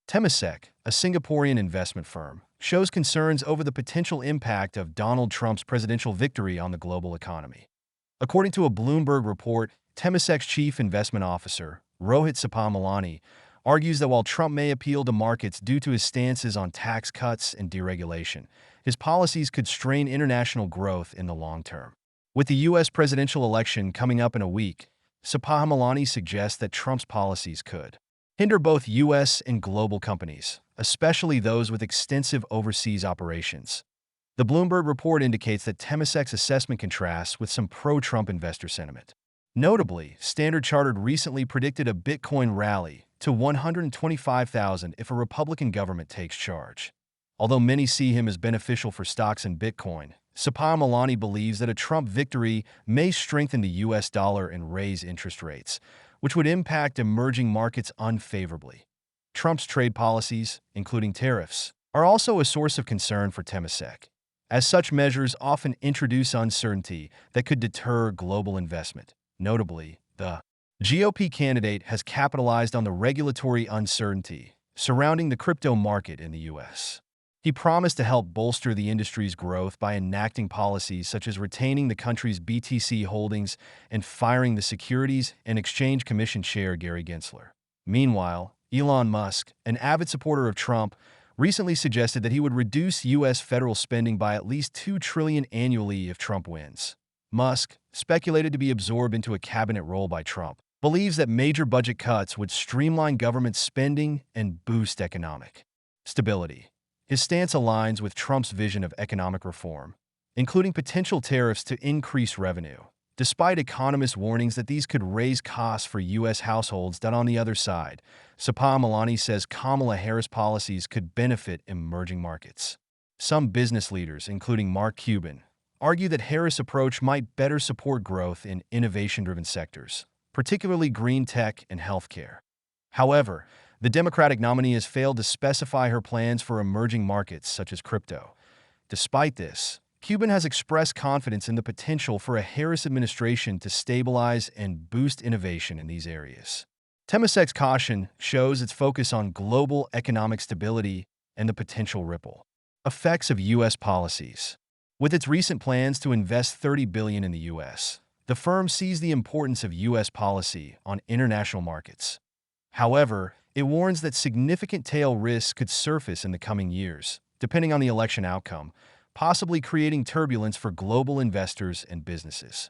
Temasek, a Singaporean investment firm, shows concerns over the potential impact of Donald Trump's presidential victory on the global economy. According to a Bloomberg report, Temasek's chief investment officer, Rohit Sapamalani, argues that while Trump may appeal to markets due to his stances on tax cuts and deregulation, his policies could strain international growth in the long term. With the U.S. presidential election coming up in a week, Sapamalani suggests that Trump's policies could hinder both U.S. and global companies, especially those with extensive overseas operations. The Bloomberg report indicates that Temasek's assessment contrasts with some pro-Trump investor sentiment. Notably, Standard Chartered recently predicted a Bitcoin rally to 125,000 if a Republican government takes charge. Although many see him as beneficial for stocks in Bitcoin, Sapamalani believes that a Trump victory may strengthen the U.S. dollar and raise interest rates, which would impact emerging markets unfavorably. Trump's trade policies, including tariffs, are also a source of concern for Temasek, as such measures often introduce uncertainty that could deter global investment. Notably, the GOP candidate has capitalized on the regulatory uncertainty surrounding the crypto market in the U.S. He promised to help bolster the industry's growth by enacting policies such as retaining the country's BTC holdings and firing the Securities and Exchange Commission chair Gary Gensler. Meanwhile, Elon Musk, an avid supporter of Trump, recently suggested that he would reduce U.S. federal spending by at least $2 trillion annually if Trump wins. Musk, speculated to be absorbed into a cabinet role by Trump, believes that major budget cuts would streamline government spending and boost economic stability. His stance aligns with Trump's vision of economic reform, including potential tariffs to increase revenue, despite economists' warnings that these could raise costs for U.S. households. On the other side, Sapamalani says Kamala Harris policies could benefit emerging markets. Some business leaders, including Mark Cuban, argue that Harris' approach might better support growth in innovation-driven sectors, particularly green tech and healthcare. However, the Democratic nominee has failed to specify her plans for emerging markets such as crypto. Despite this, Cuban has expressed confidence in the potential for a Harris administration to stabilize and boost innovation in these areas. Temasek's caution shows its focus on global economic stability and the potential ripple effects of U.S. policies. With its recent plans to invest $30 billion in the U.S., the firm sees the importance of U.S. policy on international markets. However, it warns that significant tail risks could surface in the coming years, depending on the election outcome, possibly creating turbulence for global investors and businesses.